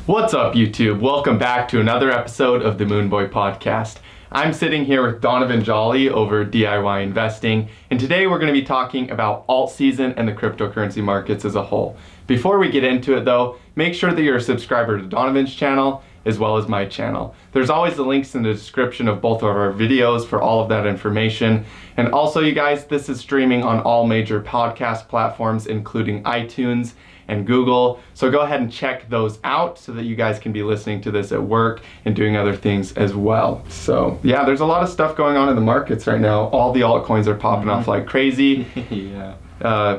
What's up, YouTube? Welcome back to another episode of the Moonboy Podcast. I'm sitting here with Donovan Jolly over DIY Investing, and today we're going to be talking about alt season and the cryptocurrency markets as a whole. Before we get into it though, make sure that you're a subscriber to Donovan's channel as well as my channel. There's always the links in the description of both of our videos for all of that information. And also, you guys, this is streaming on all major podcast platforms, including iTunes and Google. So go ahead and check those out so that you guys can be listening to this at work and doing other things as well. So yeah, there's a lot of stuff going on in the markets right now. All the altcoins are popping off like crazy. Yeah.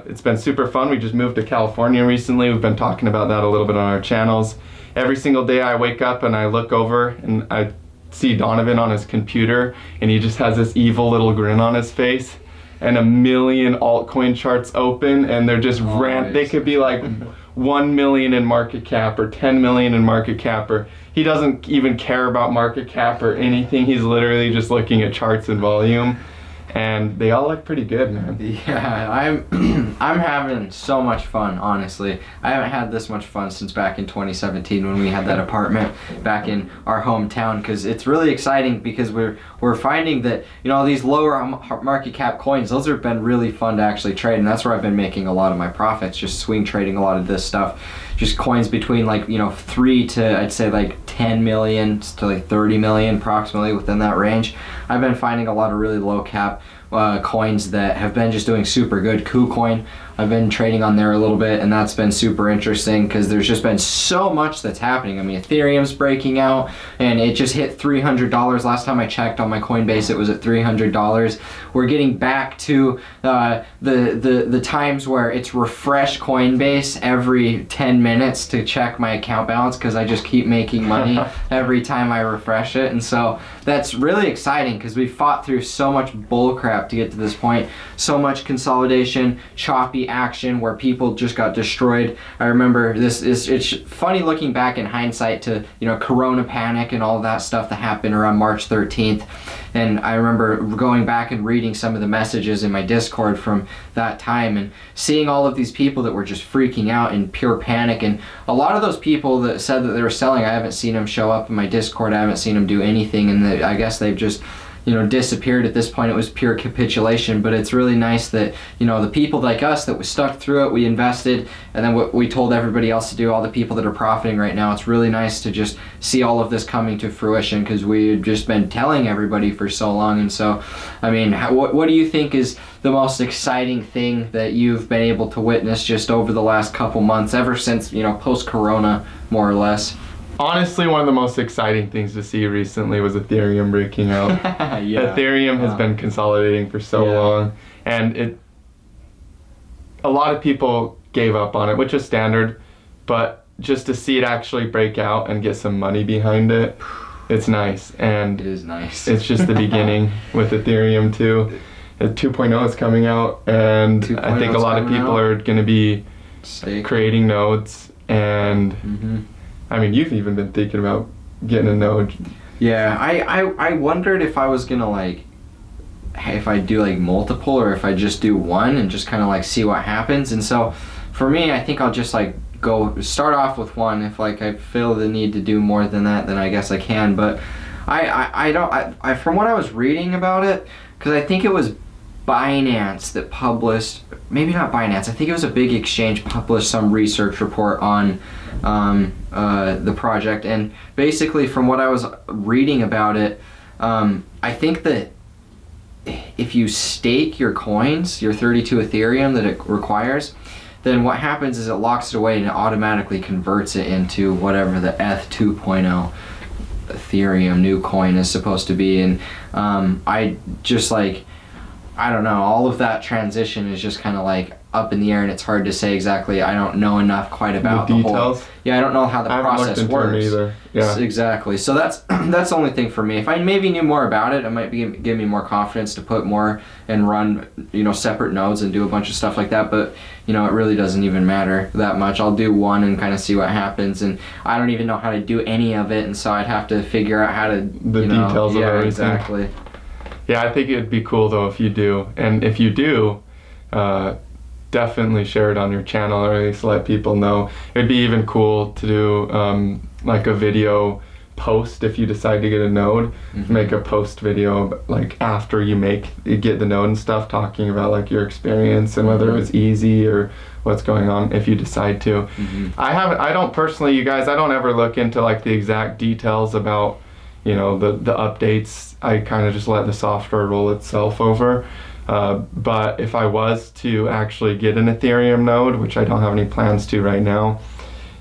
It's been super fun. We just moved to California recently. We've been talking about that a little bit on our channels. Every single day I wake up and I look over and I see Donovan on his computer and he just has this evil little grin on his face and a million altcoin charts open, and they're just they could be like 1 million in market cap or 10 million in market cap, or he doesn't even care about market cap or anything. He's literally just looking at charts and volume, and they all look pretty good, man. Yeah, I'm having so much fun, honestly. I haven't had this much fun since back in 2017 when we had that apartment back in our hometown, because it's really exciting because we're finding that, you know, these lower market cap coins, those have been really fun to actually trade, and that's where I've been making a lot of my profits, just swing trading a lot of this stuff. Just coins between, like, you know, 3 to, I'd say, like 10 million to like 30 million approximately, within that range. I've been finding a lot of really low cap coins that have been just doing super good. KuCoin, I've been trading on there a little bit, and that's been super interesting because there's just been so much that's happening. I mean, Ethereum's breaking out, and it just hit $300. Last time I checked on my Coinbase, it was at $300. We're getting back to the times where it's refresh Coinbase every 10 minutes to check my account balance, because I just keep making money every time I refresh it. And so that's really exciting because we fought through so much bull crap to get to this point. So much consolidation, choppy action where people just got destroyed. I remember it's funny looking back in hindsight to, you know, Corona panic and all of that stuff that happened around March 13th. And I remember going back and reading some of the messages in my Discord from that time and seeing all of these people that were just freaking out in pure panic. And a lot of those people that said that they were selling, I haven't seen them show up in my Discord. I haven't seen them do anything, and I guess they've just, you know, disappeared at this point. It was pure capitulation. But it's really nice that, you know, the people like us that was stuck through it, we invested, and then what we told everybody else to do, all the people that are profiting right now, it's really nice to just see all of this coming to fruition, because we had just been telling everybody for so long. And so, I mean, what do you think is the most exciting thing that you've been able to witness just over the last couple months, ever since, you know, post-corona, more or less? Honestly, one of the most exciting things to see recently was Ethereum breaking out. Yeah. Ethereum has been consolidating for so long, and a lot of people gave up on it, which is standard, but just to see it actually break out and get some money behind it, it's nice. And it is nice. It's just the beginning with Ethereum too. 2.0 is coming out, and I think a lot of people are going to be creating nodes, and I mean, you've even been thinking about getting a node. Yeah, I wondered if I was gonna, like, if I do like multiple or if I just do one and just kind of like see what happens. And so for me, I think I'll just like go start off with one. If like I feel the need to do more than that, then I guess I can. But I don't, from what I was reading about it, because I think it was Binance that published, maybe not Binance, I think it was a big exchange, published some research report on the project. And basically from what I was reading about it, I think that if you stake your coins, your 32 Ethereum that it requires, then what happens is it locks it away and it automatically converts it into whatever the ETH 2.0 Ethereum new coin is supposed to be. And I just like, I don't know, all of that transition is just kind of like up in the air, and it's hard to say exactly. I don't know enough quite about the details. whole. Yeah, I don't know how the process works. Either. Yeah. Exactly. So that's the only thing for me. If I maybe knew more about it, it might give me more confidence to put more and run, you know, separate nodes and do a bunch of stuff like that. But, you know, it really doesn't even matter that much. I'll do one and kind of see what happens, and I don't even know how to do any of it, and so I'd have to figure out how to details of everything. Exactly. Yeah, I think it'd be cool though if you do, and if you do, definitely share it on your channel, or at least let people know. It'd be even cool to do like a video post if you decide to get a node. Make a post video like after you get the node and stuff, talking about like your experience and whether it was easy or what's going on if you decide to. I don't personally, you guys, I don't ever look into like the exact details about, you know, the updates. I kind of just let the software roll itself over. But if I was to actually get an Ethereum node, which I don't have any plans to right now,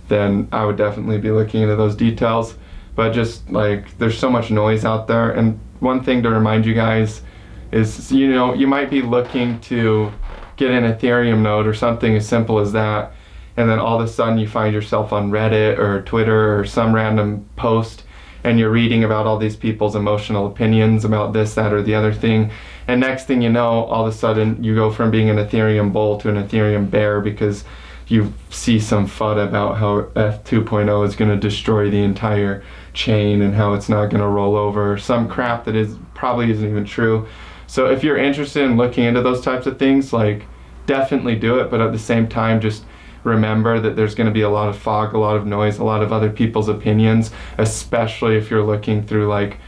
then I would definitely be looking into those details. But just like, there's so much noise out there. And one thing to remind you guys is, you know, you might be looking to get an Ethereum node or something as simple as that, and then all of a sudden you find yourself on Reddit or Twitter or some random post, and you're reading about all these people's emotional opinions about this, that, or the other thing. And next thing you know, all of a sudden you go from being an Ethereum bull to an Ethereum bear because you see some FUD about how F2.0 is going to destroy the entire chain and how it's not going to roll over. Some crap that probably isn't even true. So if you're interested in looking into those types of things, like, definitely do it. But at the same time, just remember that there's going to be a lot of fog, a lot of noise, a lot of other people's opinions, especially if you're looking through like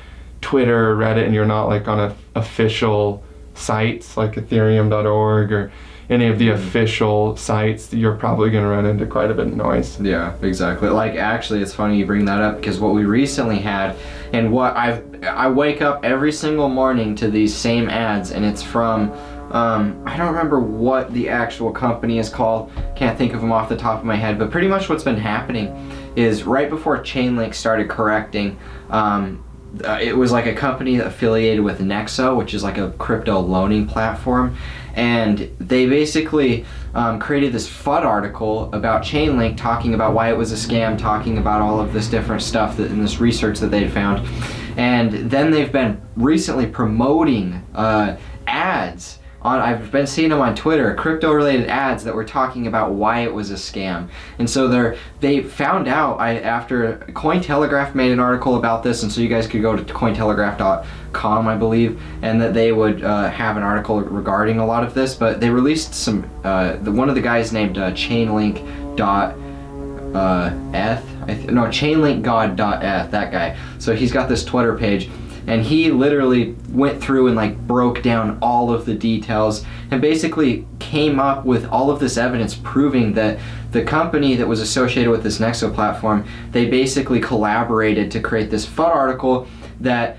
Twitter or Reddit and you're not like on official sites like ethereum.org or any of the official sites. You're probably going to run into quite a bit of noise. Yeah, exactly. Like, actually, it's funny you bring that up, because what we recently had, and what I wake up every single morning to these same ads, and it's from I don't remember what the actual company is called, can't think of them off the top of my head, but pretty much what's been happening is right before Chainlink started correcting, it was like a company affiliated with Nexo, which is like a crypto loaning platform, and they basically created this FUD article about Chainlink, talking about why it was a scam, talking about all of this different stuff in this research that they'd found. And then they've been recently promoting ads. I've been seeing them on Twitter, crypto-related ads that were talking about why it was a scam. And so they found out after Cointelegraph made an article about this, and so you guys could go to cointelegraph.com, I believe, and that they would have an article regarding a lot of this. But they released some, one of the guys named chainlinkgod.eth, that guy. So he's got this Twitter page, and he literally went through and like broke down all of the details and basically came up with all of this evidence proving that the company that was associated with this Nexo platform, they basically collaborated to create this FUD article that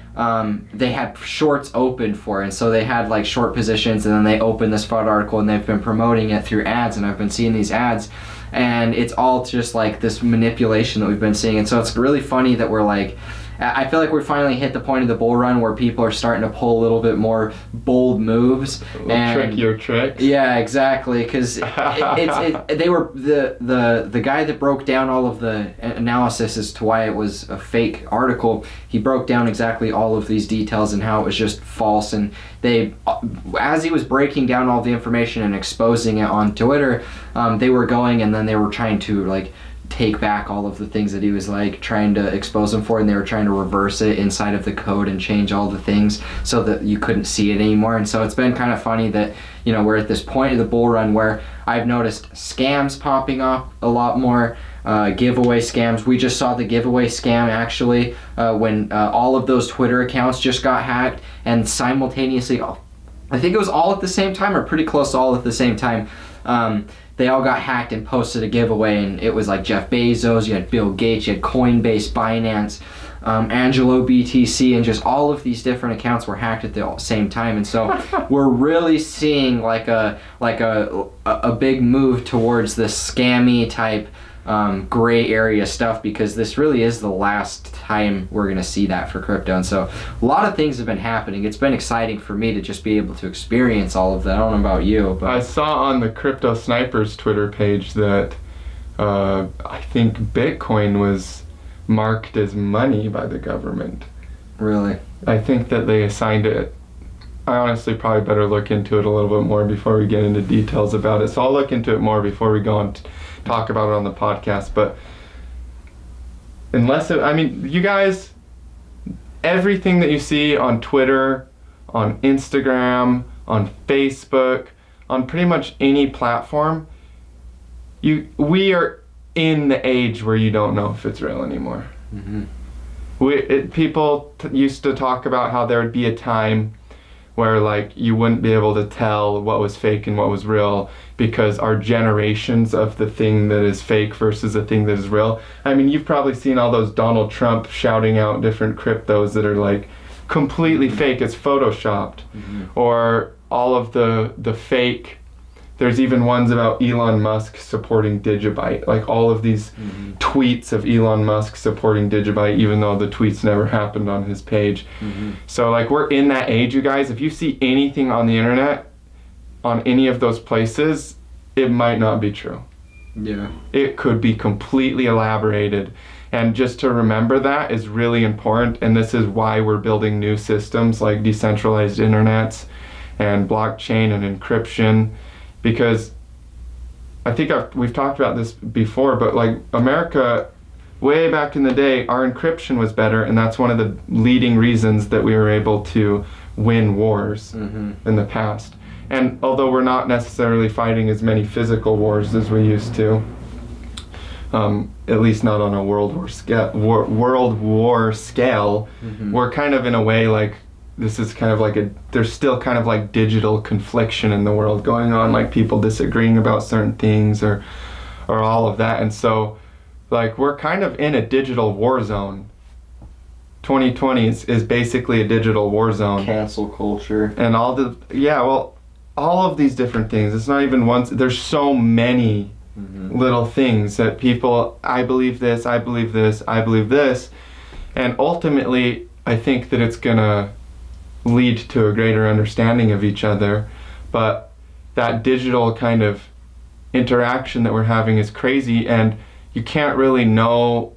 they had shorts open for. And so they had like short positions, and then they opened this FUD article, and they've been promoting it through ads, and I've been seeing these ads, and it's all just like this manipulation that we've been seeing. And so it's really funny that we're like, I feel like we finally hit the point of the bull run where people are starting to pull a little bit more bold moves. Trickier tricks. Yeah, exactly. Because they were the guy that broke down all of the analysis as to why it was a fake article. He broke down exactly all of these details and how it was just false. And they, as he was breaking down all the information and exposing it on Twitter, they were going and then they were trying to like take back all of the things that he was like trying to expose him for, and they were trying to reverse it inside of the code and change all the things so that you couldn't see it anymore. And so it's been kind of funny that, you know, we're at this point of the bull run where I've noticed scams popping up a lot more, giveaway scams. We just saw the giveaway scam actually when all of those Twitter accounts just got hacked, and simultaneously, I think it was all at the same time or pretty close to all at the same time, they all got hacked and posted a giveaway, and it was like Jeff Bezos, you had Bill Gates, you had Coinbase, Binance, Angelo BTC, and just all of these different accounts were hacked at the same time. And so we're really seeing like a big move towards this scammy type gray area stuff, because this really is the last time we're going to see that for crypto. And so a lot of things have been happening. It's been exciting for me to just be able to experience all of that. I don't know about you, but I saw on the Crypto Snipers Twitter page that I think Bitcoin was marked as money by the government. Really? I think that they assigned it. I honestly probably better look into it a little bit more before we get into details about it. So I'll look into it more before we go and talk about it on the podcast. But I mean, you guys, everything that you see on Twitter, on Instagram, on Facebook, on pretty much any platform, we are in the age where you don't know if it's real anymore. People used to talk about how there would be a time where like you wouldn't be able to tell what was fake and what was real because our generations of the thing that is fake versus the thing that is real. I mean, you've probably seen all those Donald Trump shouting out different cryptos that are like completely fake, it's photoshopped, or all of the fake. There's even ones about Elon Musk supporting Digibyte, like all of these tweets of Elon Musk supporting Digibyte, even though the tweets never happened on his page. So like we're in that age, you guys. If you see anything on the internet, on any of those places, it might not be true. Yeah. It could be completely elaborated. And just to remember that is really important. And this is why we're building new systems like decentralized internets and blockchain and encryption. Because I think we've talked about this before, but like America, way back in the day, our encryption was better, and that's one of the leading reasons that we were able to win wars in the past. And although we're not necessarily fighting as many physical wars as we used to, at least not on a world war scale, we're kind of in a way like, this is kind of like there's still kind of like digital confliction in the world going on, like people disagreeing about certain things or all of that. And so like we're kind of in a digital war zone. 2020 is basically a digital war zone. Cancel culture. And all of these different things. It's not even once, there's so many little things that people, I believe this, I believe this, I believe this. And ultimately, I think that it's gonna lead to a greater understanding of each other, but that digital kind of interaction that we're having is crazy, and you can't really know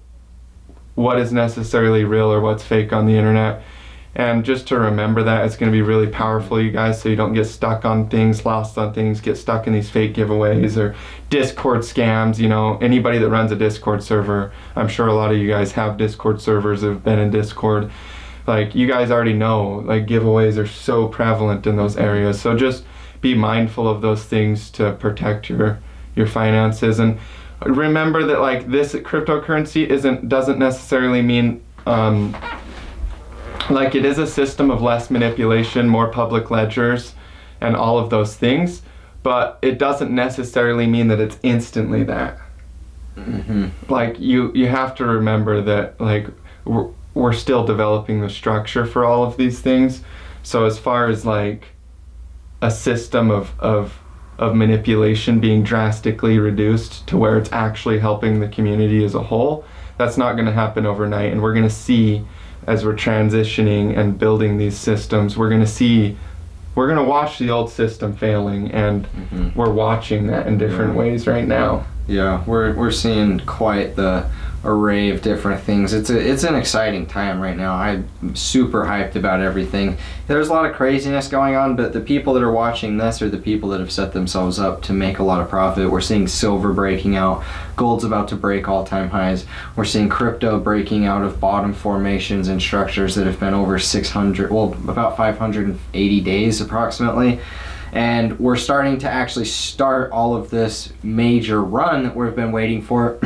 what is necessarily real or what's fake on the internet. And just to remember that, it's going to be really powerful, you guys, so you don't get stuck on things, lost on things, get stuck in these fake giveaways or Discord scams. You know, anybody that runs a Discord server, I'm sure a lot of you guys have Discord servers, have been in Discord. Like, you guys already know, like, giveaways are so prevalent in those areas. So just be mindful of those things to protect your finances. And remember that, like, this cryptocurrency doesn't necessarily mean, like, it is a system of less manipulation, more public ledgers, and all of those things. But it doesn't necessarily mean that it's instantly that. Like, you have to remember that, like, we're still developing the structure for all of these things. So as far as like a system of manipulation being drastically reduced to where it's actually helping the community as a whole, that's not going to happen overnight. And we're going to see, as we're transitioning and building these systems, we're going to watch the old system failing, and we're watching that in different ways right now. Yeah, we're seeing quite the array of different things. It's an exciting time right now. I'm super hyped about everything. There's a lot of craziness going on, but the people that are watching this are the people that have set themselves up to make a lot of profit. We're seeing silver breaking out. Gold's about to break all-time highs. We're seeing crypto breaking out of bottom formations and structures that have been over about 580 days approximately. And we're starting to actually start all of this major run that we've been waiting for.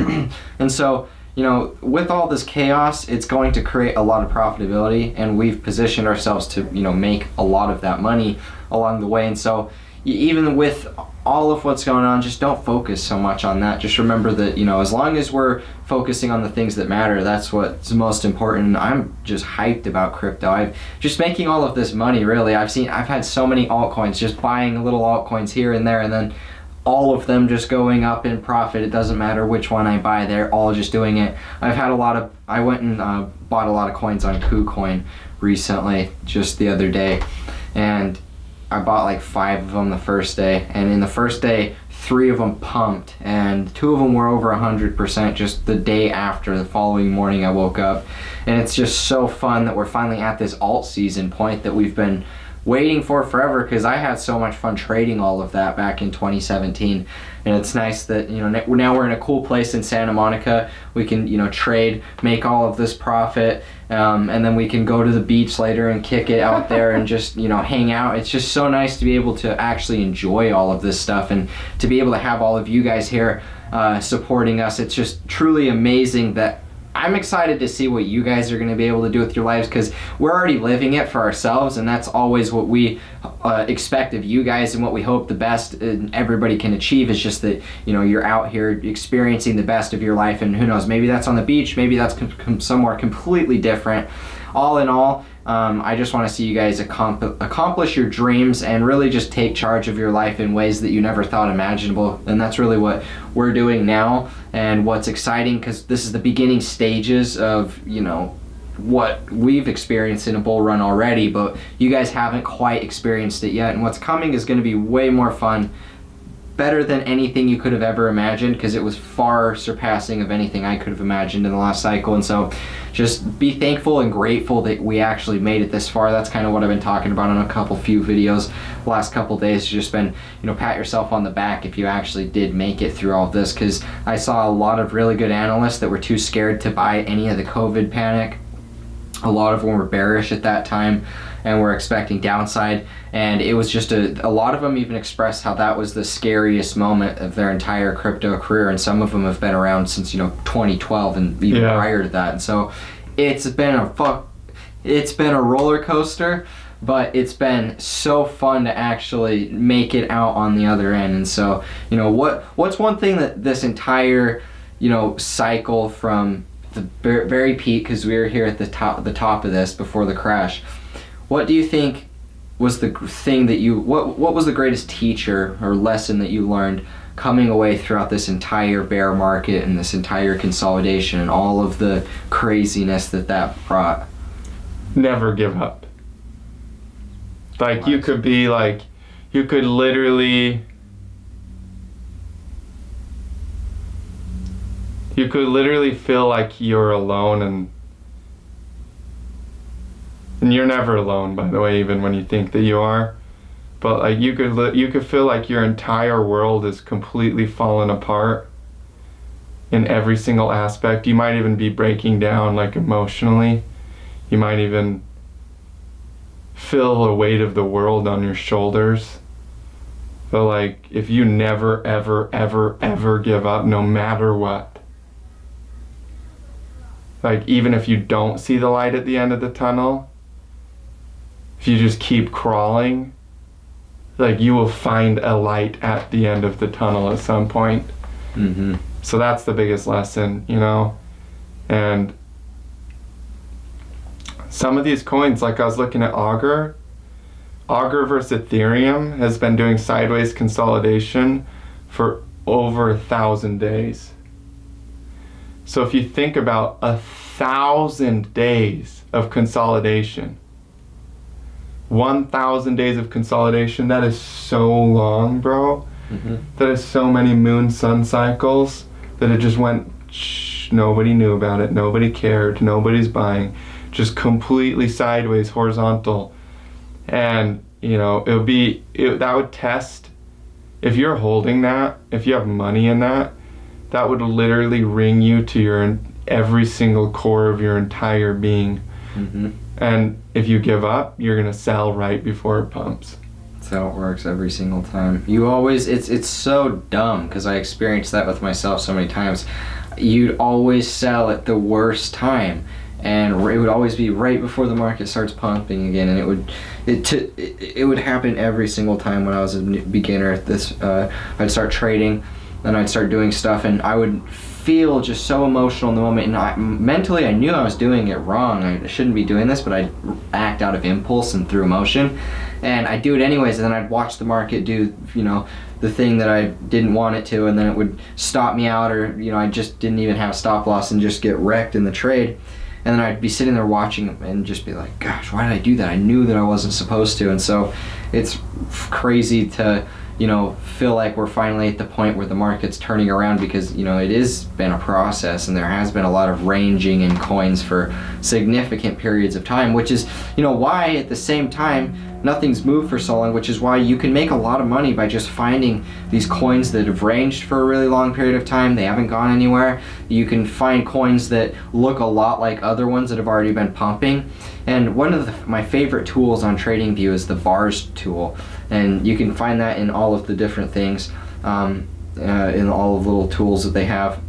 And so, you know, with all this chaos, it's going to create a lot of profitability, and we've positioned ourselves to, you know, make a lot of that money along the way. And so even with all of what's going on, just don't focus so much on that. Just remember that, you know, as long as we're focusing on the things that matter, that's what's most important. I'm just hyped about crypto. I'm just making all of this money, really. I've had so many altcoins, just buying little altcoins here and there, and then all of them just going up in profit. It doesn't matter which one I buy, they're all just doing it. I went and bought a lot of coins on KuCoin recently, just the other day, and I bought like 5 of them the first day, and in the first day 3 of them pumped, and 2 of them were over 100% just the day after. The following morning I woke up, and it's just so fun that we're finally at this alt season point that we've been waiting for forever, because I had so much fun trading all of that back in 2017. And it's nice that, you know, now we're in a cool place in Santa Monica. We can, you know, trade, make all of this profit, and then we can go to the beach later and kick it out there and just, you know, hang out. It's just so nice to be able to actually enjoy all of this stuff, and to be able to have all of you guys here supporting us. It's just truly amazing that I'm excited to see what you guys are going to be able to do with your lives, because we're already living it for ourselves, and that's always what we expect of you guys, and what we hope the best everybody can achieve is just that, you know, you're out here experiencing the best of your life. And who knows, maybe that's on the beach, maybe that's somewhere completely different. All in all, I just want to see you guys accomplish your dreams and really just take charge of your life in ways that you never thought imaginable. And that's really what we're doing now, and what's exciting, because this is the beginning stages of, you know, what we've experienced in a bull run already, but you guys haven't quite experienced it yet. And what's coming is going to be way more fun, better than anything you could have ever imagined, because it was far surpassing of anything I could have imagined in the last cycle. And so just be thankful and grateful that we actually made it this far. That's kind of what I've been talking about on a few videos the last couple days. Just been, you know, pat yourself on the back if you actually did make it through all of this, because I saw a lot of really good analysts that were too scared to buy any of the COVID panic. A lot of them were bearish at that time and were expecting downside, and it was just a lot of them even expressed how that was the scariest moment of their entire crypto career, and some of them have been around since, you know, 2012 and even prior to that. And so it's been a roller coaster, but it's been so fun to actually make it out on the other end. And so, you know, what's one thing that this entire, you know, cycle from the very peak, because we were here at the top of this before the crash, what do you think was the thing that you, what was the greatest teacher or lesson that you learned coming away throughout this entire bear market and this entire consolidation and all of the craziness that brought? Never give up. Like, you could be like, you could literally feel like you're alone, and you're never alone, by the way, even when you think that you are. But like, you could feel like your entire world is completely falling apart in every single aspect. You might even be breaking down, like, emotionally. You might even feel the weight of the world on your shoulders. But like, if you never, ever, ever, ever give up, no matter what, like, even if you don't see the light at the end of the tunnel, if you just keep crawling, like, you will find a light at the end of the tunnel at some point. Mm-hmm. So that's the biggest lesson, you know. And some of these coins, like I was looking at Augur versus Ethereum has been doing sideways consolidation for over 1,000 days. So if you think about 1,000 days of consolidation, 1,000 days of consolidation, that is so long, bro. Mm-hmm. That is so many moon sun cycles that it just went, nobody knew about it, nobody cared, nobody's buying, just completely sideways, horizontal. And, you know, that would test, if you're holding that, if you have money in that would literally ring you to every single core of your entire being. Mm-hmm. And if you give up, you're gonna sell right before it pumps. That's how it works every single time. You always, it's so dumb, because I experienced that with myself so many times. You'd always sell at the worst time, and it would always be right before the market starts pumping again, and it would happen every single time when I was a beginner at this. I'd start trading, then I'd start doing stuff, and I would feel just so emotional in the moment, and mentally I knew I was doing it wrong. I shouldn't be doing this, but I'd act out of impulse and through emotion, and I'd do it anyways, and then I'd watch the market do, you know, the thing that I didn't want it to, and then it would stop me out, or, you know, I just didn't even have a stop loss and just get wrecked in the trade. And then I'd be sitting there watching and just be like, gosh, why did I do that? I knew that I wasn't supposed to. And so it's crazy to feel like we're finally at the point where the market's turning around, because it has been a process and there has been a lot of ranging in coins for significant periods of time, which is why at the same time nothing's moved for so long, which is why you can make a lot of money by just finding these coins that have ranged for a really long period of time. They haven't gone anywhere. You can find coins that look a lot like other ones that have already been pumping. And one of my favorite tools on TradingView is the bars tool, and you can find that in all of the different things, in all of the little tools that they have.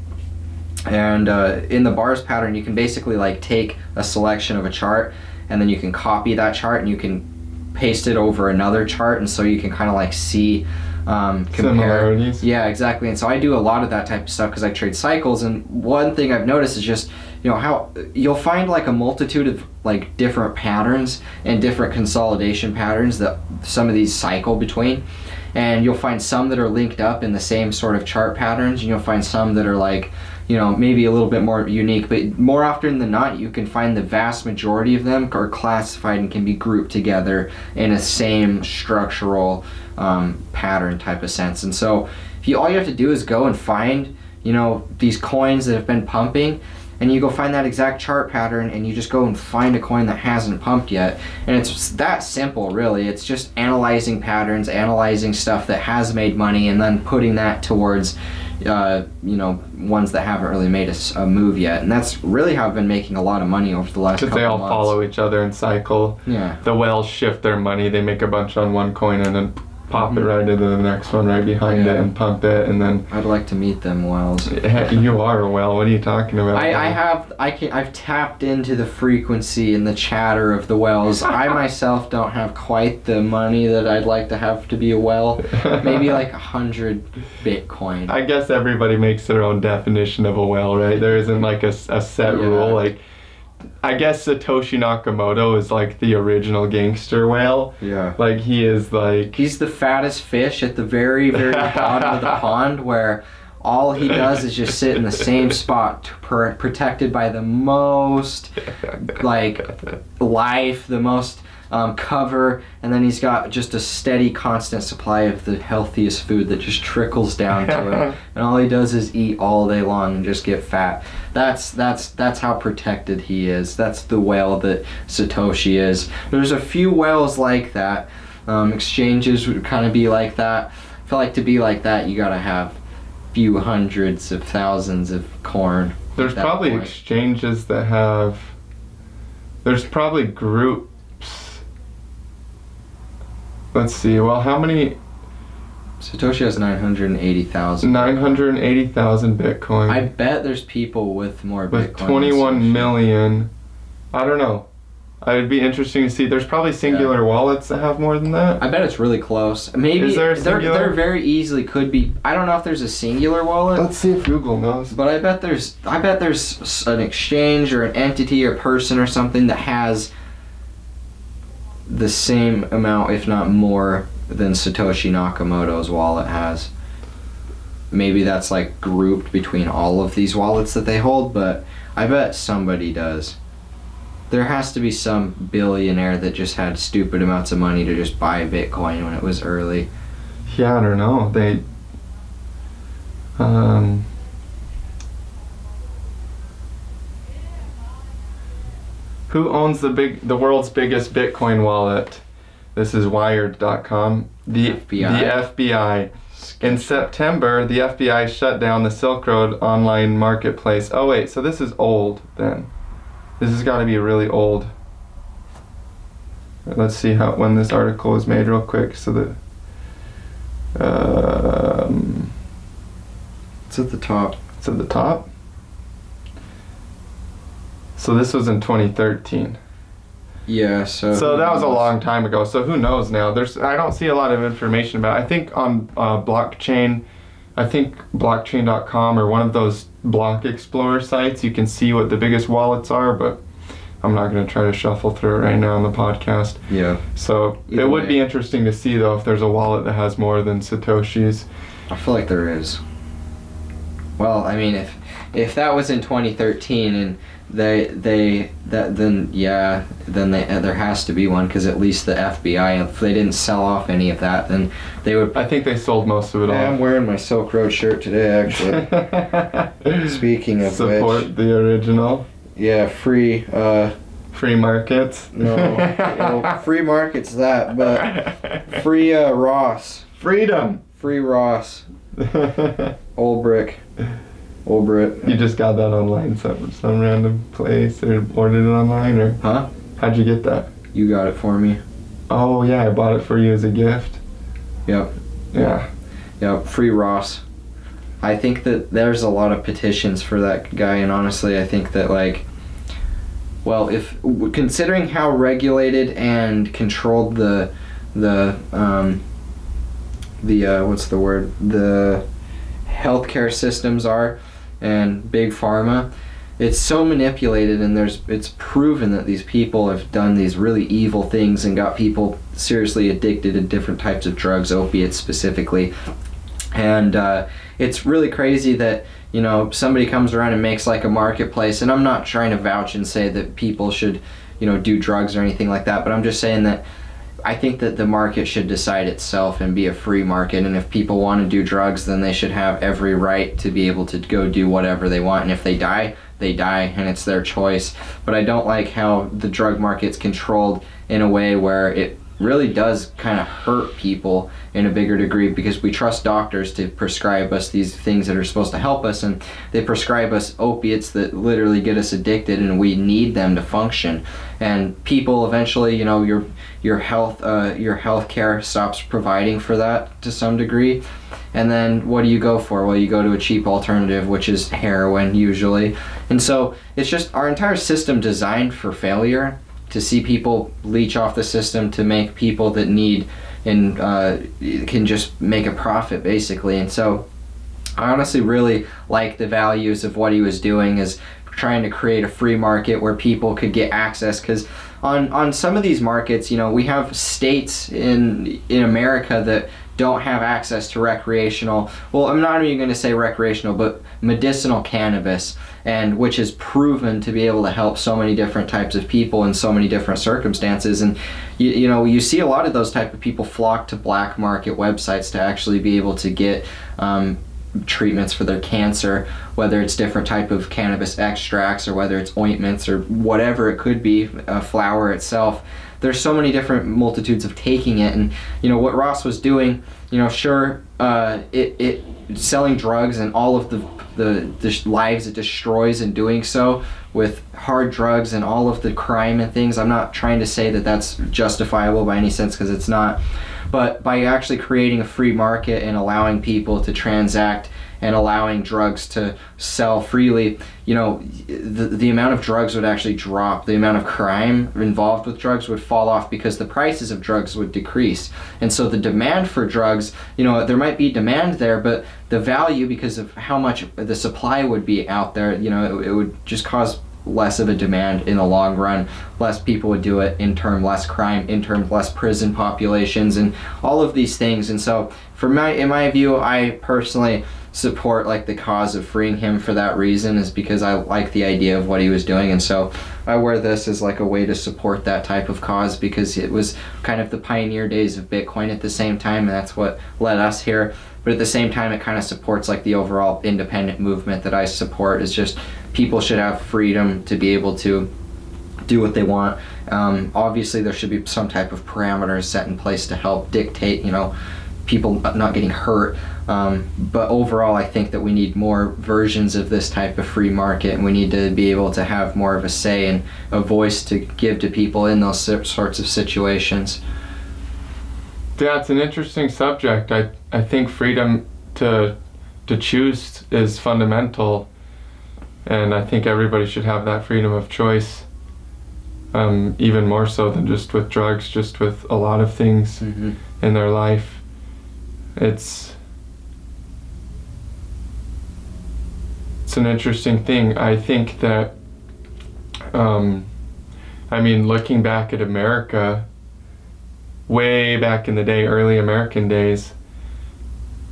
And in the bars pattern, you can basically take a selection of a chart, and then you can copy that chart and you can paste it over another chart, and so you can kind of see compare. Similarities. Yeah, exactly. And so I do a lot of that type of stuff because I trade cycles, and one thing I've noticed is just how you'll find a multitude of different patterns and different consolidation patterns that some of these cycle between, and you'll find some that are linked up in the same sort of chart patterns, and you'll find some that are maybe a little bit more unique, but more often than not, you can find the vast majority of them are classified and can be grouped together in a same structural pattern type of sense. And so all you have to do is go and find, these coins that have been pumping, and you go find that exact chart pattern, and you just go and find a coin that hasn't pumped yet. And it's that simple, really. It's just analyzing patterns, analyzing stuff that has made money, and then putting that towards ones that haven't really made a move yet. And that's really how I've been making a lot of money over the last couple months. Because they all follow each other and cycle. Yeah. The whales shift their money. They make a bunch on one coin and then pop it right into the next one right behind it and pump it, and then I'd like to meet them whales. You are a whale. What are you talking about? I've tapped into the frequency and the chatter of the whales. I myself don't have quite the money that I'd like to have to be a whale. Maybe 100 Bitcoin. I guess everybody makes their own definition of a whale, right? There isn't a set rule. I guess Satoshi Nakamoto is the original gangster whale. Yeah. He is He's the fattest fish at the very, very bottom of the pond, where all he does is just sit in the same spot, protected by the most life, the most cover, and then he's got just a steady, constant supply of the healthiest food that just trickles down to him, and all he does is eat all day long and just get fat. That's how protected he is. That's the whale that Satoshi is. There's a few whales like that. Exchanges would kind of be like that. I feel like to be like that, you gotta have few hundreds of thousands of corn. There's probably exchanges that have. There's probably groups. Let's see. Well, how many? Satoshi has 980,000. 980,000 Bitcoin. I bet there's people with more Bitcoin. With 21 million. I don't know. It'd be interesting to see. There's probably singular wallets that have more than that. I bet it's really close. Maybe is there a singular? There very easily could be. I don't know if there's a singular wallet. Let's see if Google knows. But I bet there's an exchange or an entity or person or something that has the same amount, if not more, than Satoshi Nakamoto's wallet has. Maybe that's grouped between all of these wallets that they hold, but I bet somebody does. There has to be some billionaire that just had stupid amounts of money to just buy Bitcoin when it was early. Yeah, I don't know. They who owns the world's biggest Bitcoin wallet? This is Wired.com. The FBI. In September, the FBI shut down the Silk Road online marketplace. Oh wait, so this is old then. This has got to be really old. Let's see when this article was made real quick. So it's at the top. It's at the top. So this was in 2013. Yeah, so that was a long time ago. So who knows now? I don't see a lot of information about it. I think on blockchain, blockchain.com or one of those block explorer sites, you can see what the biggest wallets are, but I'm not going to try to shuffle through it right now on the podcast. Yeah. So it would be interesting to see though if there's a wallet that has more than Satoshi's. I feel like there is. Well, I mean, if that was in 2013 and there has to be one, because at least the FBI, if they didn't sell off any of that, then they would. I think they sold most of it Yeah, I'm off. wearing my Silk Road shirt today, actually. Speaking of Support which, the original. yeah, free. Free markets. No, well, free markets that, but free Ross. Freedom. Free Ross. Old Brick. Old Brit. You just got that online, some random place, or ordered it online, or Huh? how'd you get that? You got it for me. Oh yeah, I bought it for you as a gift. Yep. Yeah. Yep. Free Ross. I think that there's a lot of petitions for that guy, and honestly, I think that, like, well, if considering how regulated and controlled the what's the word, the healthcare systems are, and big pharma, it's so manipulated, and it's proven that these people have done these really evil things and got people seriously addicted to different types of drugs, opiates specifically. And it's really crazy that, you know, somebody comes around and makes like a marketplace, and I'm not trying to vouch and say that people should, you know, do drugs or anything like that, but I'm just saying that I think that the market should decide itself and be a free market, and if people want to do drugs, then they should have every right to be able to go do whatever they want, and if they die, they die, and it's their choice. But I don't like how the drug market's controlled in a way where it really does kind of hurt people in a bigger degree, because we trust doctors to prescribe us these things that are supposed to help us, and they prescribe us opiates that literally get us addicted, and we need them to function. And people eventually, you know, your health care stops providing for that to some degree, and then what do you go for? Well, you go to a cheap alternative, which is heroin usually. And so it's just our entire system designed for failure, to see people leech off the system to make people that need and can just make a profit, basically. And so I honestly really like the values of what he was doing, is trying to create a free market where people could get access, because on some of these markets, you know, we have states in America that don't have access to recreational, well, I'm not even going to say recreational, but medicinal cannabis, and which is proven to be able to help so many different types of people in so many different circumstances. And you know, you see a lot of those type of people flock to black market websites to actually be able to get treatments for their cancer, whether it's different type of cannabis extracts, or whether it's ointments, or whatever it could be, flower itself. There's so many different multitudes of taking it. And you know what Ross was doing, you know, sure, it selling drugs and all of the lives it destroys in doing so with hard drugs and all of the crime and things. I'm not trying to say that that's justifiable by any sense, because it's not. But by actually creating a free market and allowing people to transact and allowing drugs to sell freely, you know, the amount of drugs would actually drop. The amount of crime involved with drugs would fall off, because the prices of drugs would decrease. And so the demand for drugs, you know, there might be demand there, but the value, because of how much the supply would be out there, you know, it would just cause less of a demand in the long run. Less people would do it, in turn less crime, in turn less prison populations, and all of these things. And so in my view, I personally support like the cause of freeing him for that reason, is because I like the idea of what he was doing. And so I wear this as like a way to support that type of cause, because it was kind of the pioneer days of Bitcoin at the same time, and that's what led us here. But at the same time, it kind of supports like the overall independent movement that I support, is just people should have freedom to be able to do what they want. Obviously there should be some type of parameters set in place to help dictate, you know, people not getting hurt. But overall, I think that we need more versions of this type of free market, and we need to be able to have more of a say and a voice to give to people in those sorts of situations. Yeah, it's an interesting subject. I think freedom to choose is fundamental, and I think everybody should have that freedom of choice, even more so than just with drugs, just with a lot of things in their life. It's an interesting thing. I think that, I mean, looking back at America, way back in the day, early American days,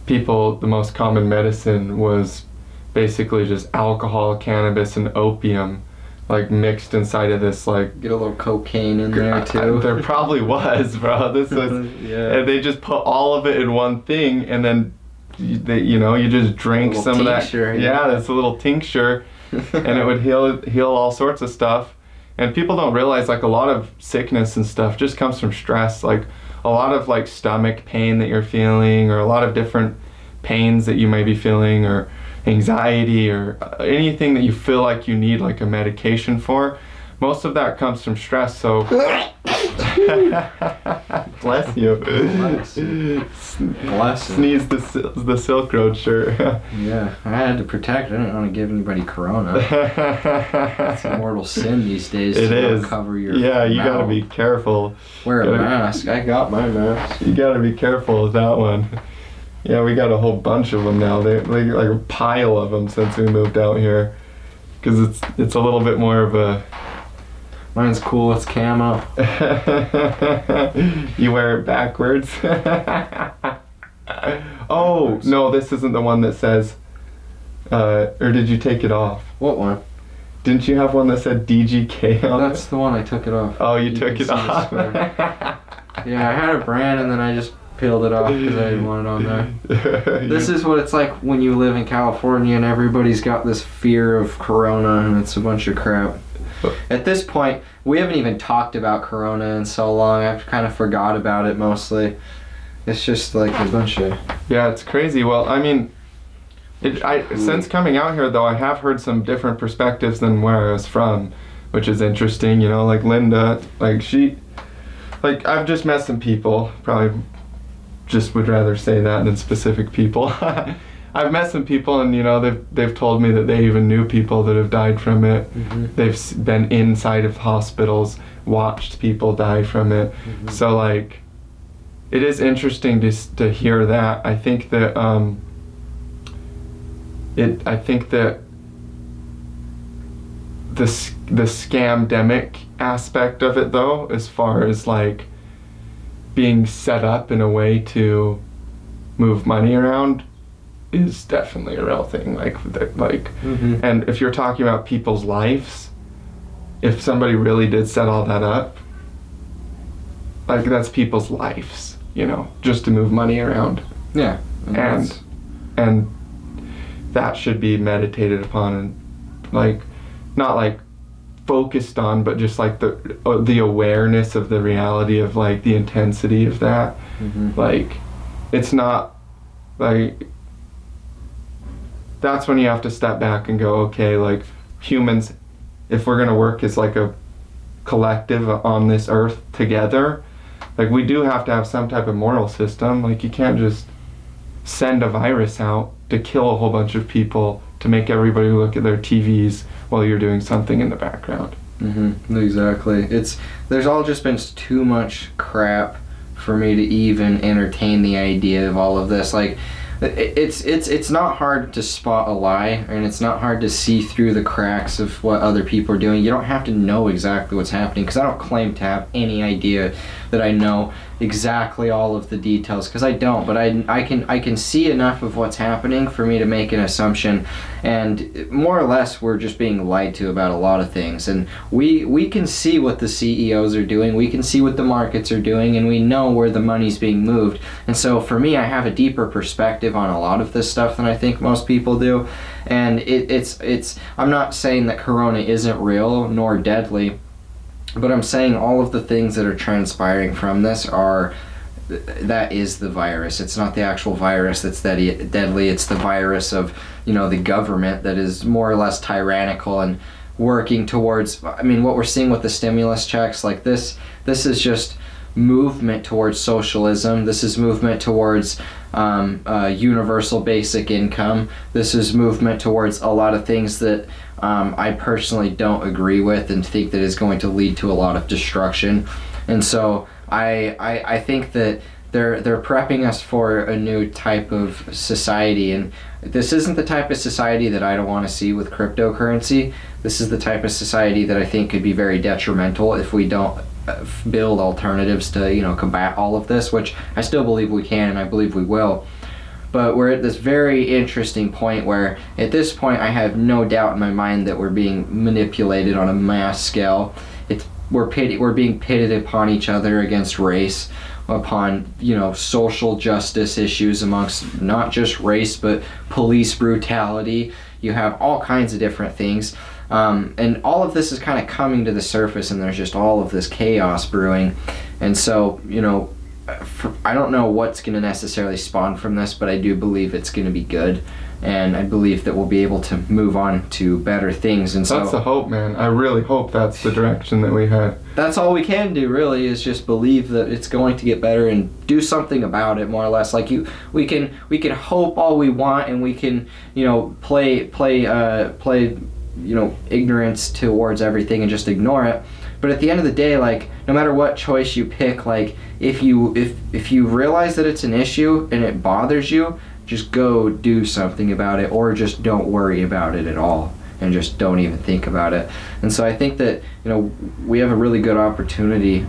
the most common medicine was basically just alcohol, cannabis, and opium. like mixed inside of this like. Get a little cocaine in there too. There probably was, bro. This was. Yeah. And they just put all of it in one thing, and then you just drink some tincture, of that. Yeah, that's a little tincture, and it would heal all sorts of stuff. And people don't realize like a lot of sickness and stuff just comes from stress. Like a lot of like stomach pain that you're feeling, or a lot of different pains that you may be feeling, or anxiety, or anything that you feel like you need like a medication for. Most of that comes from stress. So bless you. Bless Sneeze the Silk Road shirt. Yeah, I had to protect. I didn't want to give anybody corona. It's a mortal sin these days. It to is. Cover your you mouth. gotta be careful. Wear a mask. I got my mask. You gotta be careful with that one. Yeah, we got a whole bunch of them now. They like a pile of them since we moved out here, because it's a little bit more of a. Mine's cool. It's camo. You wear it backwards. Oh no, this isn't the one that says. Or did you take it off? What one? Didn't you have one that said DGK on it? That's the one I took it off. Oh, you took can it see the off. square. Yeah, I had a brand and then I just peeled it off because I didn't want it on there. This is what it's like when you live in California and everybody's got this fear of corona, and it's a bunch of crap. At this point, we haven't even talked about corona in so long. I've kind of forgot about it mostly. It's just like a bunch of... Yeah, it's crazy. Well, I mean, since coming out here, though, I have heard some different perspectives than where I was from, which is interesting. You know, like Linda, I've just met some people, probably just would rather say that than specific people. I've met some people, and they've told me that they even knew people that have died from it. Mm-hmm. They've been inside of hospitals, watched people die from it. Mm-hmm. So like, it is interesting to hear that. I think that the scamdemic aspect of it, though, as far as like being set up in a way to move money around, is definitely a real thing. Mm-hmm. And if you're talking about people's lives, if somebody really did set all that up, like that's people's lives, just to move money around. Yeah. And that should be meditated upon, and like not like focused on, but just like the awareness of the reality of like the intensity of that. Mm-hmm. Like it's not like, that's when you have to step back and go, okay, like humans, if we're gonna work as like a collective on this earth together, like we do have to have some type of moral system. Like you can't just send a virus out to kill a whole bunch of people to make everybody look at their TVs while you're doing something in the background. Mm-hmm. Exactly. There's all just been too much crap for me to even entertain the idea of all of this. Like, it's not hard to spot a lie, and it's not hard to see through the cracks of what other people are doing. You don't have to know exactly what's happening, because I don't claim to have any idea that I know exactly all of the details, because I don't, but I can see enough of what's happening for me to make an assumption. And more or less, we're just being lied to about a lot of things, and we can see what the CEOs are doing, we can see what the markets are doing, and we know where the money's being moved. And so for me, I have a deeper perspective on a lot of this stuff than I think most people do. And it's I'm not saying that corona isn't real nor deadly, but I'm saying all of the things that are transpiring from this that is the virus. It's not the actual virus that's deadly. It's the virus of, the government that is more or less tyrannical and working towards, what we're seeing with the stimulus checks, like this is just movement towards socialism. This is movement towards universal basic income. This is movement towards a lot of things that I personally don't agree with and think that is going to lead to a lot of destruction. And so I think that they're prepping us for a new type of society, and this isn't the type of society that I don't want to see with cryptocurrency. This is the type of society that I think could be very detrimental if we don't build alternatives to combat all of this, which I still believe we can, and I believe we will. But we're at this very interesting point where, at this point, I have no doubt in my mind that we're being manipulated on a mass scale. We're being pitted upon each other against race, upon social justice issues amongst not just race but police brutality. You have all kinds of different things, and all of this is kind of coming to the surface, and there's just all of this chaos brewing. And so I don't know what's going to necessarily spawn from this, but I do believe it's going to be good, and I believe that we'll be able to move on to better things. And so that's the hope, man. I really hope that's the direction that we head. That's all we can do, really, is just believe that it's going to get better and do something about it, more or less. Like we can hope all we want, and we can play ignorance towards everything and just ignore it. But at the end of the day, like, no matter what choice you pick, like, if you realize that it's an issue and it bothers you, just go do something about it, or just don't worry about it at all and just don't even think about it. And so I think that we have a really good opportunity,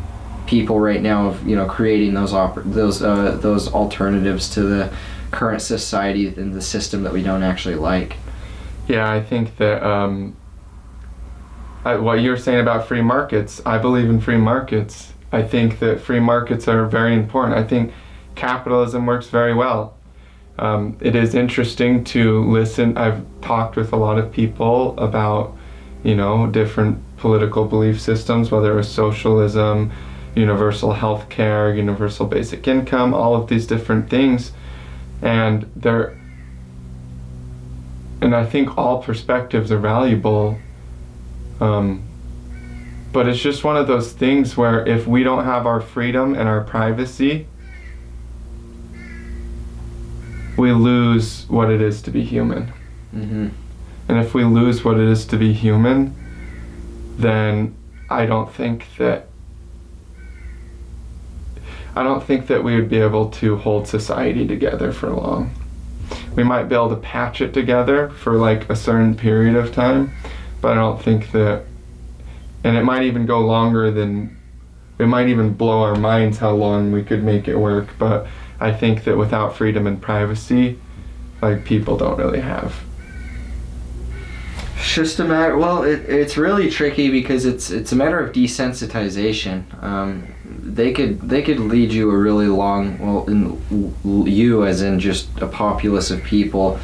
people right now, of creating those alternatives to the current society and the system that we don't actually like. Yeah, I think that what you were saying about free markets, I believe in free markets. I think that free markets are very important. I think capitalism works very well. It is interesting to listen. I've talked with a lot of people about, different political belief systems, whether it was socialism, universal health care, universal basic income, all of these different things. And I think all perspectives are valuable. But it's just one of those things where if we don't have our freedom and our privacy, we lose what it is to be human. Mm-hmm. And if we lose what it is to be human, then I don't think that we would be able to hold society together for long. We might be able to patch it together for like a certain period of time, but I don't think that, and it might even go longer than, it might even blow our minds how long we could make it work, but I think that without freedom and privacy, like, people don't really have. It's just a matter, well, it's really tricky because it's a matter of desensitization. They could lead you a really long, you as in just a populace of people,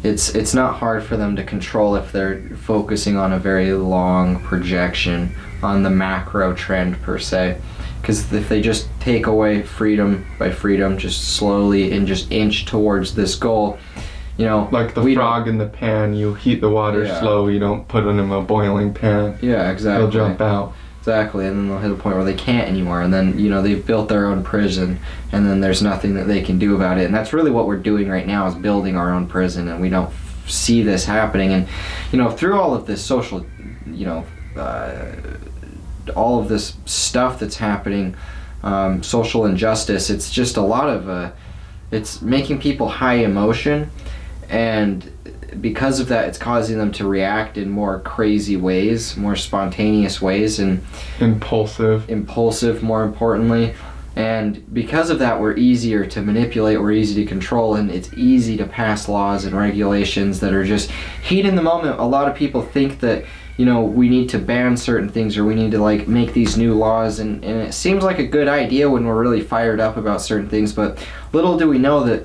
it's not hard for them to control if they're focusing on a very long projection on the macro trend per se. Because if they just take away freedom by freedom, just slowly and just inch towards this goal, like the frog in the pan, you heat the water slow, you don't put it in a boiling pan. Yeah, exactly. They'll jump out. Exactly, and then they'll hit a point where they can't anymore, and then they've built their own prison, and then there's nothing that they can do about it. And that's really what we're doing right now, is building our own prison, and we don't see this happening. And through all of this social, all of this stuff that's happening, social injustice, it's just a lot of it's making people high emotion, and because of that, it's causing them to react in more crazy ways, more spontaneous ways, and impulsive, more importantly. And because of that, we're easier to manipulate, we're easy to control, and it's easy to pass laws and regulations that are just heat in the moment. A lot of people think that we need to ban certain things, or we need to make these new laws, and it seems like a good idea when we're really fired up about certain things, but little do we know that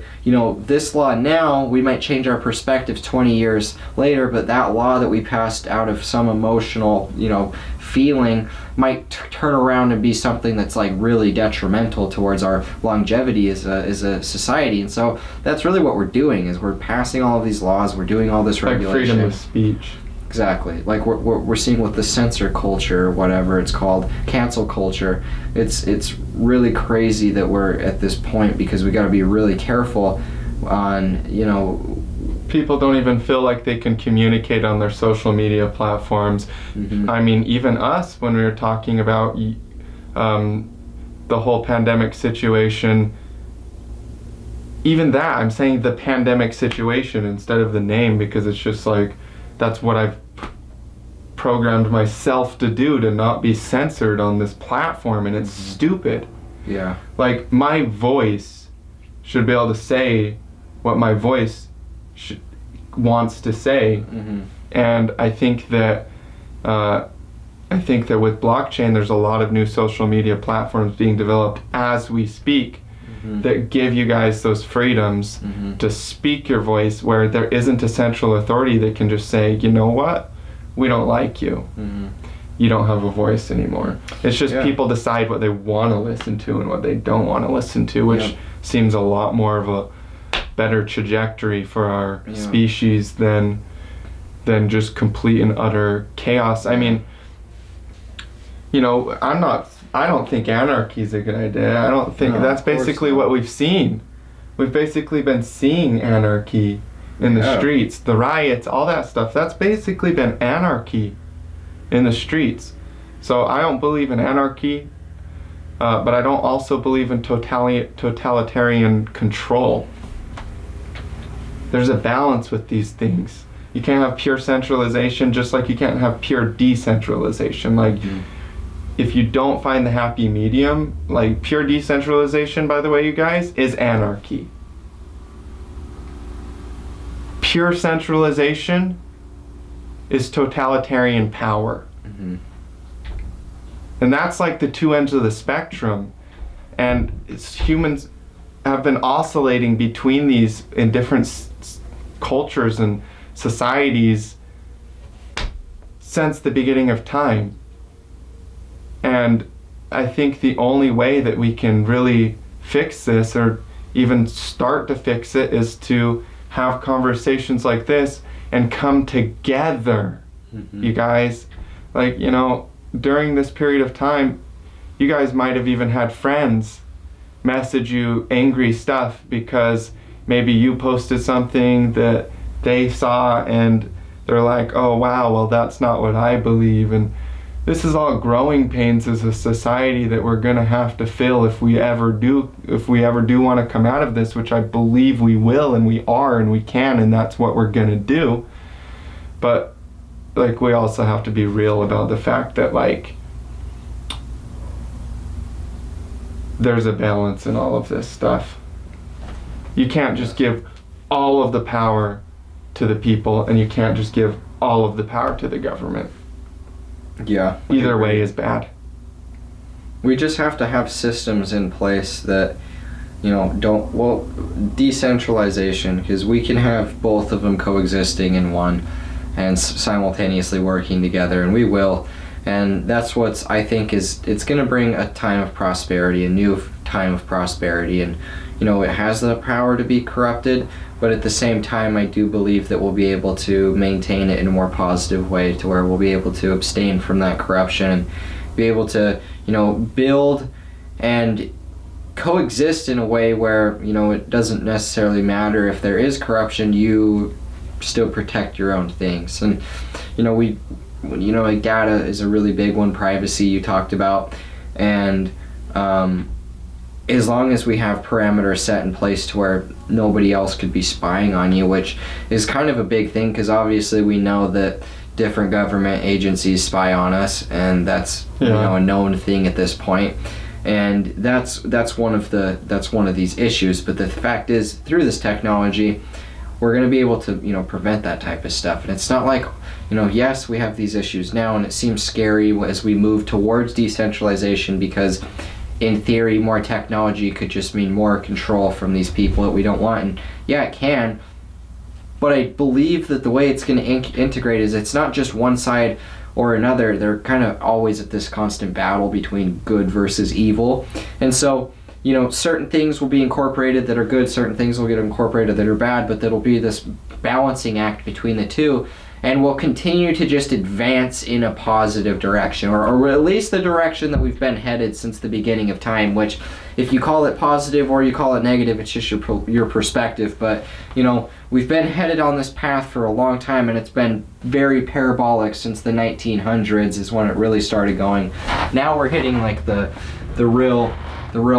this law now, we might change our perspectives 20 years later, but that law that we passed out of some emotional feeling might turn around and be something that's really detrimental towards our longevity as a society. And so that's really what we're doing, is we're passing all of these laws, we're doing all this regulation. Freedom of speech. Exactly. Like we're seeing with the censor culture, whatever it's called, cancel culture. It's really crazy that we're at this point, because we got to be really careful on, people don't even feel like they can communicate on their social media platforms. Mm-hmm. I mean, even us, when we were talking about the whole pandemic situation, even that, I'm saying the pandemic situation instead of the name, because it's just that's what I've programmed myself to do, to not be censored on this platform, and it's stupid. Yeah. My voice should be able to say what my voice wants to say. And I think that with blockchain, there's a lot of new social media platforms being developed as we speak that give you guys those freedoms to speak your voice, where there isn't a central authority that can just say, you know what, we don't like you. You don't have a voice anymore. It's just people decide what they want to listen to and what they don't want to listen to, which seems a lot more of a better trajectory for our species than just complete and utter chaos. I mean, you know, I don't think anarchy is a good idea. I don't think that's basically what we've seen. We've basically been seeing anarchy in the streets, the riots, all that stuff. That's basically been anarchy in the streets. So I don't believe in anarchy, but I don't also believe in totalitarian control. There's a balance with these things. You can't have pure centralization, just like you can't have pure decentralization. Like, if you don't find the happy medium, like pure decentralization, by the way, you guys, is anarchy. Pure centralization is totalitarian power. And that's like the two ends of the spectrum. And humans have been oscillating between these in different cultures and societies since the beginning of time. And I think the only way that we can really fix this, or even start to fix it, is to have conversations like this and come together. You guys, like, you know, during this period of time, you guys might have even had friends message you angry stuff because maybe you posted something that they saw and they're like, oh wow, well that's not what I believe. And this is all growing pains as a society that we're gonna have to fill if we ever do want to come out of this, which I believe we will, and we are, and we can, and that's what we're gonna do. But like, we also have to be real about the fact that, like, there's a balance in all of this stuff. You can't just give all of the power to the people, and you can't just give all of the power to the government. Yeah. Either way is bad. We just have to have systems in place that, you know, decentralization, because we can have both of them coexisting in one and simultaneously working together, and we will. And that's what's, I think, it's going to bring a time of prosperity, a new time of prosperity. And, you know, it has the power to be corrupted, but at the same time, I do believe that we'll be able to maintain it in a more positive way, to where we'll be able to abstain from that corruption and be able to, you know, build and coexist in a way where, you know, it doesn't necessarily matter if there is corruption, you still protect your own things. And, you know, like data is a really big one, privacy you talked about, and as long as we have parameters set in place to where nobody else could be spying on you, which is kind of a big thing, because obviously we know that different government agencies spy on us, and that's you know, a known thing at this point. And that's one of these issues. But the fact is, through this technology, we're going to be able to, you know, prevent that type of stuff. And it's not like, you know, yes, we have these issues now, and it seems scary as we move towards decentralization, because in theory, more technology could just mean more control from these people that we don't want. And yeah, it can, but I believe that the way it's going to integrate is, it's not just one side or another. They're kind of always at this constant battle between good versus evil. And so, you know, certain things will be incorporated that are good, certain things will get incorporated that are bad, but there'll be this balancing act between the two, and we'll continue to just advance in a positive direction, or at least the direction that we've been headed since the beginning of time, which, if you call it positive or you call it negative, it's just your perspective. But, you know, we've been headed on this path for a long time, and it's been very parabolic since the 1900s is when it really started going. Now we're hitting like the real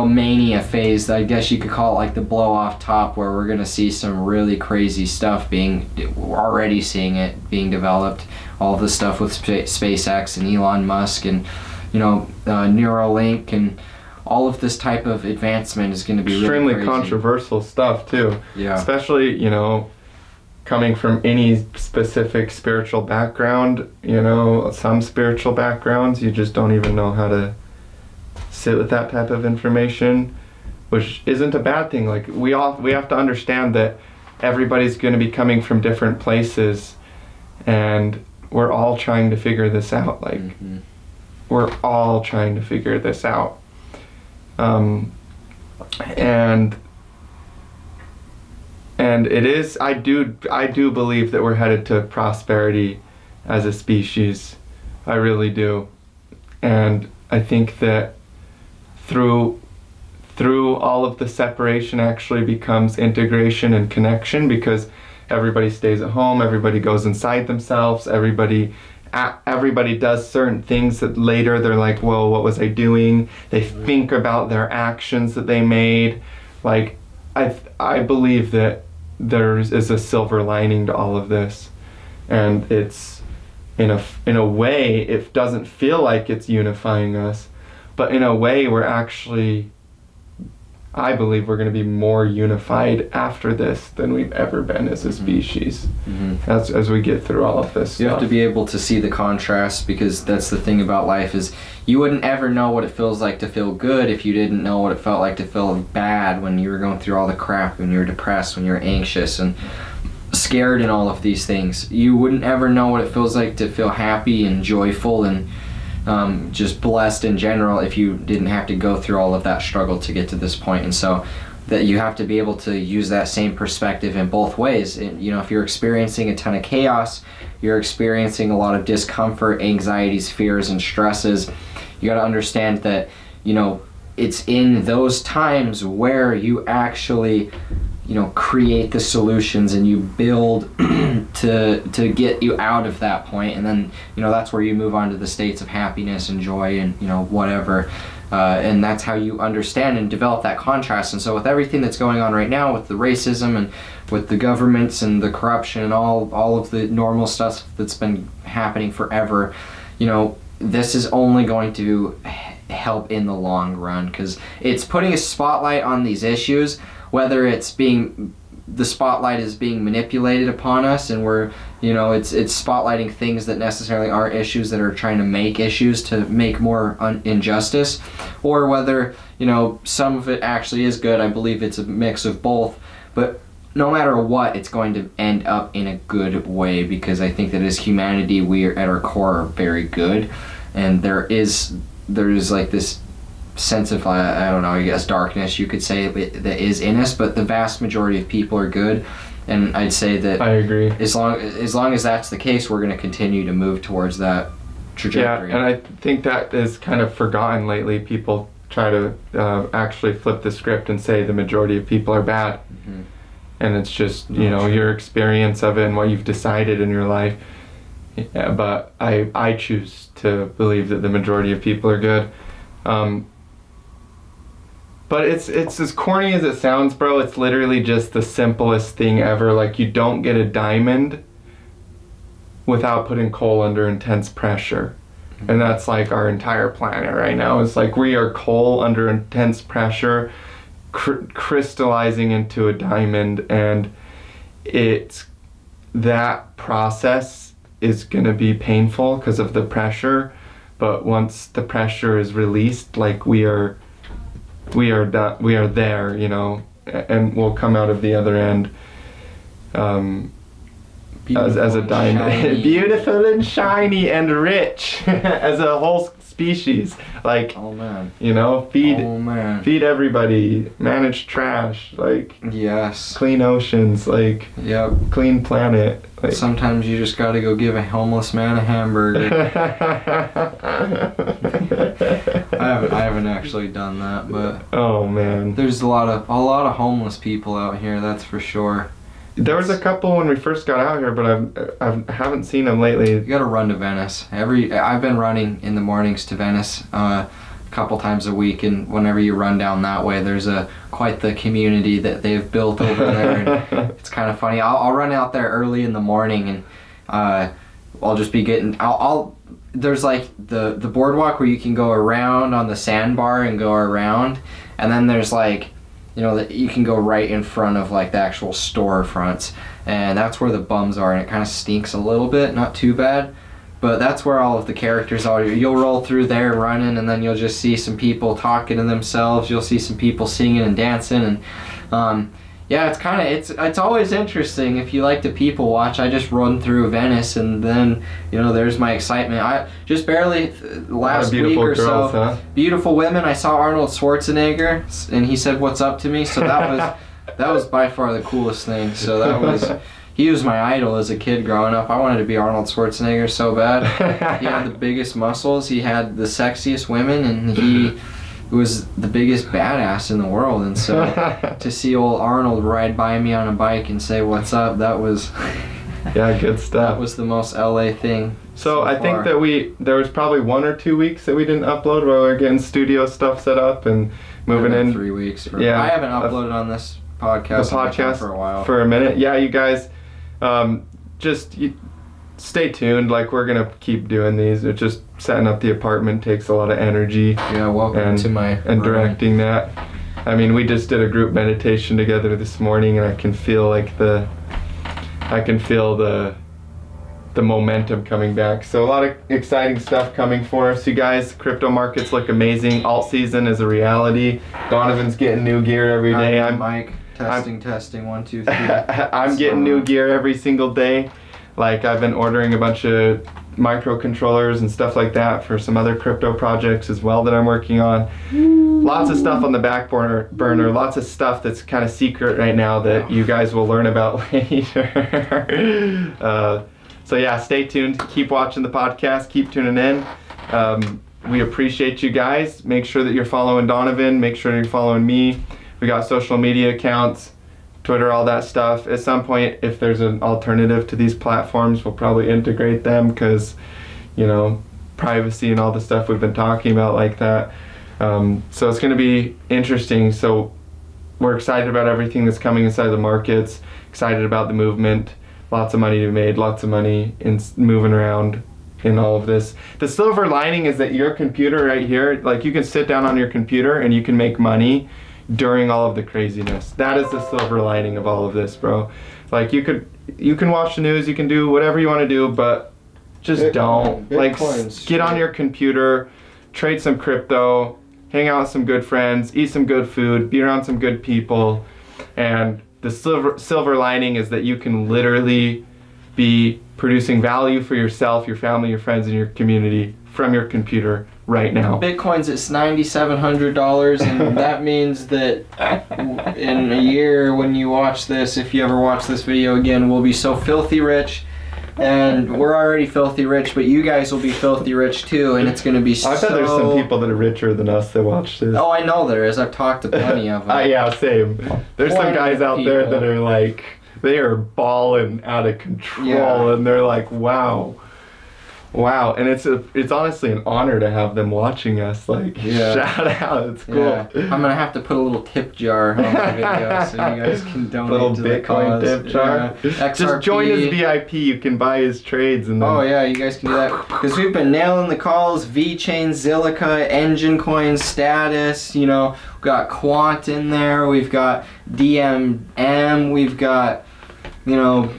mania phase, I guess you could call it, like the blow off top, where we're going to see some really crazy stuff we're already seeing it being developed. All the stuff with SpaceX and Elon Musk and, you know, Neuralink and all of this type of advancement is going to be extremely really crazy. Controversial stuff too. Yeah. Especially, coming from any specific spiritual background, some spiritual backgrounds, you just don't even know how to sit with that type of information, which isn't a bad thing. Like, we have to understand that everybody's going to be coming from different places, and we're all trying to figure this out. Like, we're all trying to figure this out. And it is, I do believe that we're headed to prosperity as a species. I really do. And I think that through all of the separation actually becomes integration and connection, because everybody stays at home, everybody goes inside themselves, everybody does certain things that later they're like, whoa, what was I doing? They think about their actions that they made. Like, I believe that there is a silver lining to all of this, and it's in a way it doesn't feel like it's unifying us, but in a way I believe we're going to be more unified after this than we've ever been as a species. As we get through all of this You stuff. have to be able to see the contrast, because that's the thing about life, is you wouldn't ever know what it feels like to feel good if you didn't know what it felt like to feel bad when you were going through all the crap, when you were depressed, when you were anxious and scared and all of these things. You wouldn't ever know what it feels like to feel happy and joyful and just blessed in general if you didn't have to go through all of that struggle to get to this point. And so that you have to be able to use that same perspective in both ways. And, if you're experiencing a ton of chaos, you're experiencing a lot of discomfort, anxieties, fears, and stresses, you got to understand that, it's in those times where you actually create the solutions and you build to get you out of that point. And then, that's where you move on to the states of happiness and joy and, whatever. And that's how you understand and develop that contrast. And so with everything that's going on right now, with the racism and with the governments and the corruption and all of the normal stuff that's been happening forever, this is only going to help in the long run, because it's putting a spotlight on these issues, whether the spotlight is being manipulated upon us, and we're, it's spotlighting things that necessarily aren't issues, that are trying to make issues to make more injustice, or whether, some of it actually is good. I believe it's a mix of both, but no matter what, it's going to end up in a good way, because I think that as humanity, we are at our core very good, and there is like this sense of I don't know, I guess darkness you could say that is in us, but the vast majority of people are good, and I'd say that I agree. As long as that's the case, we're going to continue to move towards that trajectory. Yeah, and I think that is kind of forgotten lately. People try to actually flip the script and say the majority of people are bad, and it's just your experience of it and what you've decided in your life. Yeah, but I choose to believe that the majority of people are good. But it's as corny as it sounds, bro. It's literally just the simplest thing ever. Like, you don't get a diamond without putting coal under intense pressure. And that's like our entire planet right now. It's like we are coal under intense pressure, crystallizing into a diamond. And that process is going to be painful because of the pressure. But once the pressure is released, like we are there, and we'll come out of the other end as a diamond, beautiful and shiny and rich as a whole species. Like, oh man, feed everybody, manage trash, like, yes, clean oceans, like, yep, clean planet. Like, sometimes you just gotta go give a homeless man a hamburger. I haven't actually done that, but oh man, there's a lot of homeless people out here, that's for sure. There was a couple when we first got out here, but I haven't seen them lately. You gotta run to Venice. I've been running in the mornings to Venice a couple times a week, and whenever you run down that way, there's quite the community that they've built over there. And it's kind of funny. I'll run out there early in the morning, and I'll just be getting. I'll there's like the boardwalk where you can go around on the sandbar and go around, and then there's like, you know, that you can go right in front of like the actual storefronts, and that's where the bums are, and it kind of stinks a little bit, not too bad, but that's where all of the characters are. You'll roll through there running, and then you'll just see some people talking to themselves. You'll see some people singing and dancing, and yeah, it's always interesting if you like to people watch. I just run through Venice, and then, you know, there's my excitement. I just barely last week or girls, so, huh? beautiful women. I saw Arnold Schwarzenegger, and he said, "What's up?" to me. So that was by far the coolest thing. So he was my idol as a kid growing up. I wanted to be Arnold Schwarzenegger so bad. He had the biggest muscles. He had the sexiest women, and he was the biggest badass in the world. And so to see old Arnold ride by me on a bike and say, "What's up?" that was yeah, good stuff. That was the most LA thing. So I think that there was probably 1 or 2 weeks that we didn't upload while we were getting studio stuff set up and moving in. 3 weeks. Yeah, I haven't uploaded on this podcast for a while. For a minute. Yeah, you guys, stay tuned. Like, we're gonna keep doing these. It's just setting up the apartment takes a lot of energy. Yeah, welcome to my and room. Directing that. I mean, we just did a group meditation together this morning, and I can feel the momentum coming back. So a lot of exciting stuff coming for us, you guys. Crypto markets look amazing. Alt season is a reality. Donovan's getting new gear every day. I'm Mike. Testing 1 2 3. I'm getting new gear every single day. Like, I've been ordering a bunch of microcontrollers and stuff like that for some other crypto projects as well that I'm working on. Lots of stuff on the back burner. Lots of stuff that's kind of secret right now that you guys will learn about later. So yeah, stay tuned. Keep watching the podcast. Keep tuning in. We appreciate you guys. Make sure that you're following Donovan. Make sure you're following me. We got social media accounts, Twitter, all that stuff. At some point, if there's an alternative to these platforms, we'll probably integrate them because, you know, privacy and all the stuff we've been talking about like that. So it's going to be interesting. So we're excited about everything that's coming inside the markets, excited about the movement, lots of money to be made, lots of money in moving around in all of this. The silver lining is that your computer right here, like, you can sit down on your computer and you can make money during all of the craziness. That is the silver lining of all of this, bro. Like, you can watch the news, you can do whatever you want to do, but just don't. Like, get on your computer, trade some crypto, hang out with some good friends, eat some good food, be around some good people. And the silver lining is that you can literally be producing value for yourself, your family, your friends, and your community from your computer right now. Bitcoin's at $9,700, and that means that in a year when you watch this, if you ever watch this video again, we'll be so filthy rich. And we're already filthy rich, but you guys will be filthy rich too, and it's going to be so... I bet there's some people that are richer than us that watch this. Oh, I know there is. I've talked to plenty of them. Yeah, same. There's some guys out there that are like, they are balling out of control, and they're like, wow. And it's honestly an honor to have them watching us. Like, shout out, it's cool. Yeah. I'm gonna have to put a little tip jar on the video so you guys can donate little to Bitcoin the cause. tip jar. Yeah. Just join his VIP. You can buy his trades and then... Oh yeah, you guys can do that because we've been nailing the calls. VeChain, Zilliqa, Engine Coin, Status. You know, we've got Quant in there. We've got DMM. We've got, you know,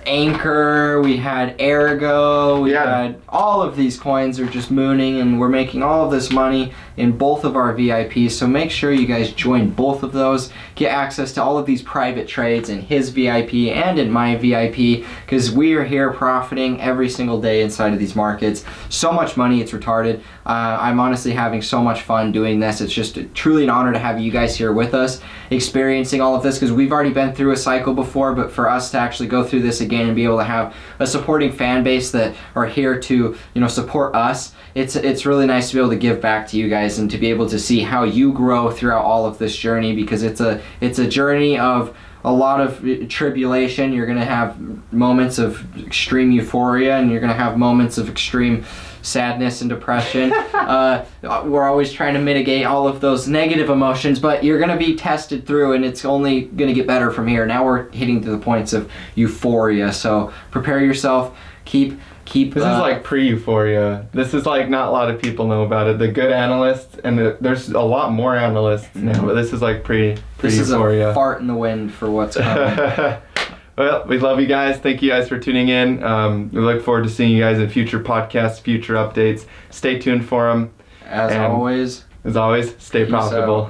Anchor, we had Ergo, we had all of these coins are just mooning, and we're making all of this money in both of our VIPs. So make sure you guys join both of those, get access to all of these private trades in his VIP and in my VIP, because we are here profiting every single day inside of these markets. So much money, it's retarded. I'm honestly having so much fun doing this. It's just truly an honor to have you guys here with us, experiencing all of this, because we've already been through a cycle before, but for us to actually go through this again and be able to have a supporting fan base that are here to, you know, support us, it's really nice to be able to give back to you guys and to be able to see how you grow throughout all of this journey, because it's a journey of a lot of tribulation. You're going to have moments of extreme euphoria, and you're going to have moments of extreme sadness and depression. We're always trying to mitigate all of those negative emotions, but you're going to be tested through, and it's only going to get better from here. Now we're hitting to the points of euphoria, so prepare yourself. Keep keep. This is like pre-euphoria. This is like not a lot of people know about it. The good analysts, and there's a lot more analysts now, but this is like This is pre-euphoria. a fart in the wind for what's coming. Well, we love you guys. Thank you guys for tuning in. We look forward to seeing you guys in future podcasts, future updates. Stay tuned for them. As always, stay peace profitable. out.